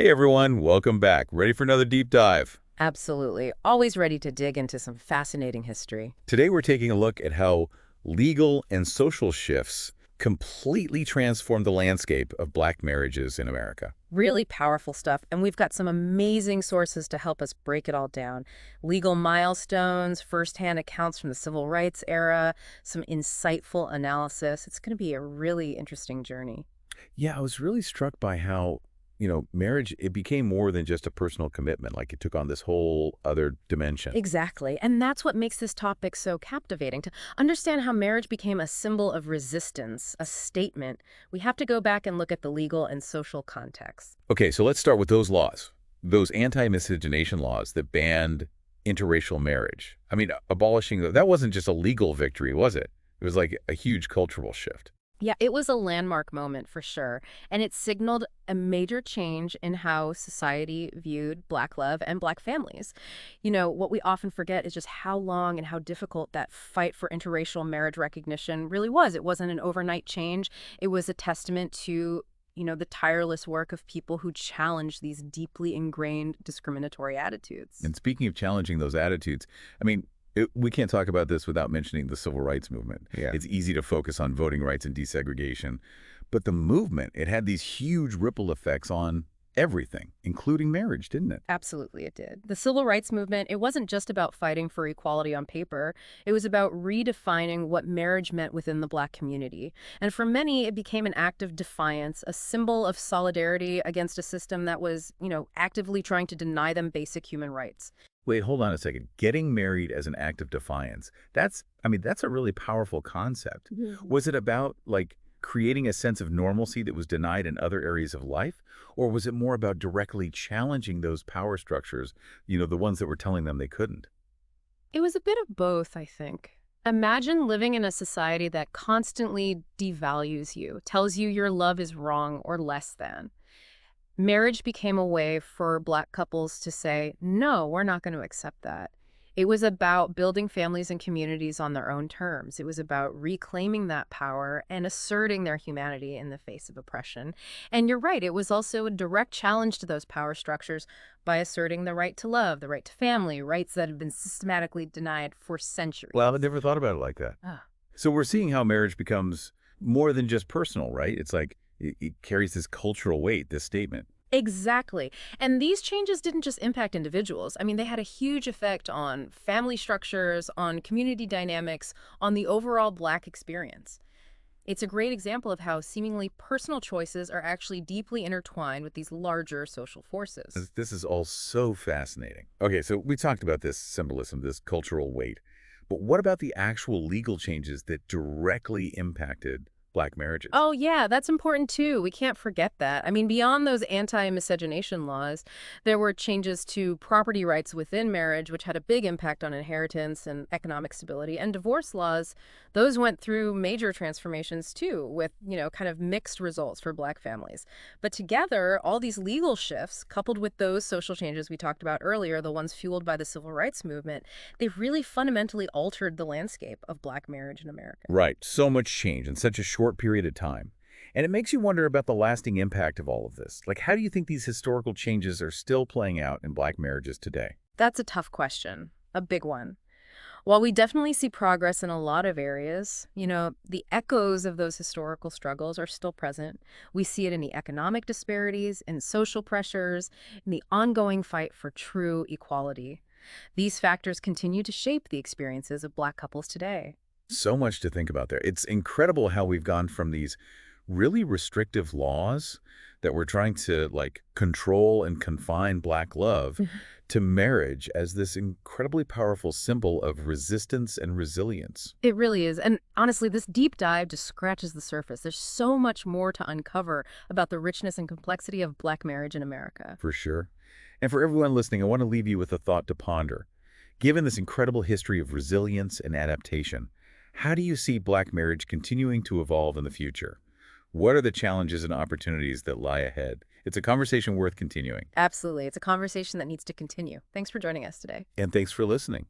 Hey everyone, welcome back. Ready for another deep dive? Absolutely. Always ready to dig into some fascinating history. Today we're taking a look at how legal and social shifts completely transformed the landscape of black marriages in America. Really powerful stuff, and we've got some amazing sources to help us break it all down. Legal milestones, firsthand accounts from the civil rights era, some insightful analysis. It's going to be a really interesting journey. Yeah, I was really struck by how, marriage, it became more than just a personal commitment. Like it took on this whole other dimension. Exactly. And that's what makes this topic so captivating. To understand how marriage became a symbol of resistance, a statement, we have to go back and look at the legal and social context. Okay, so let's start with those laws, those anti-miscegenation laws that banned interracial marriage. I mean, abolishing, that wasn't just a legal victory, was it? It was like a huge cultural shift. Yeah, it was a landmark moment for sure, and it signaled a major change in how society viewed Black love and Black families. What we often forget is just how long and how difficult that fight for interracial marriage recognition really was. It wasn't an overnight change. It was a testament to, the tireless work of people who challenged these deeply ingrained discriminatory attitudes. And speaking of challenging those attitudes, I mean, we can't talk about this without mentioning the civil rights movement. Yeah. It's easy to focus on voting rights and desegregation, but the movement, it had these huge ripple effects on everything, including marriage, didn't it? Absolutely, it did. The civil rights movement, it wasn't just about fighting for equality on paper. It was about redefining what marriage meant within the Black community. And for many, it became an act of defiance, a symbol of solidarity against a system that was, actively trying to deny them basic human rights. Wait, hold on a second. Getting married as an act of defiance. That's a really powerful concept. Mhm. Was it about like creating a sense of normalcy that was denied in other areas of life? Or was it more about directly challenging those power structures, the ones that were telling them they couldn't? It was a bit of both, I think. Imagine living in a society that constantly devalues you, tells you your love is wrong or less than. Marriage became a way for Black couples to say, no, we're not going to accept that. It was about building families and communities on their own terms. It was about reclaiming that power and asserting their humanity in the face of oppression. And you're right, it was also a direct challenge to those power structures by asserting the right to love, the right to family, rights that had been systematically denied for Well, I centuries. never thought about it like that. Ah. So we're seeing how marriage becomes more than just personal, right? It's like it carries this cultural weight, this statement. Exactly. And these changes didn't just impact individuals. I mean, they had a huge effect on family structures, on community dynamics, on the overall Black experience. It's a great example of how seemingly personal choices are actually deeply intertwined with these larger social forces. This is all so fascinating. Okay, so we talked about this symbolism, this cultural weight. But what about the actual legal changes that directly impacted black marriages? Oh, yeah, that's important too. We can't forget that. I mean, beyond those anti-miscegenation laws, there were changes to property rights within marriage, which had a big impact on inheritance and economic stability. And divorce laws, those went through major transformations too, with, kind of mixed results for Black families. But together, all these legal shifts, coupled with those social changes we talked about earlier, the ones fueled by the civil rights movement, they really fundamentally altered the landscape of Black marriage in America. Right, so much change in such a short period of time. And it makes you wonder about the lasting impact of all of this. Like, how do you think these historical changes are still playing out in black marriages today? That's a tough question, a big one. While we definitely see progress in a lot of areas, the echoes of those historical struggles are still present. We see it in the economic disparities, in social pressures, in the ongoing fight for true equality. These factors continue to shape the experiences of Black couples today. So much to think about there. It's incredible how we've gone from these really restrictive laws that were trying to like control and confine black love to marriage as this incredibly powerful symbol of resistance and resilience. It really is. And honestly, this deep dive just scratches the surface. There's so much more to uncover about the richness and complexity of Black marriage in America. For sure. And for everyone listening, I want to leave you with a thought to ponder. Given this incredible history of resilience and adaptation, how do you see black marriage continuing to evolve in the future? What are the challenges and opportunities that lie ahead? It's a conversation worth continuing. Absolutely. It's a conversation that needs to continue. Thanks for joining us today. And thanks for listening.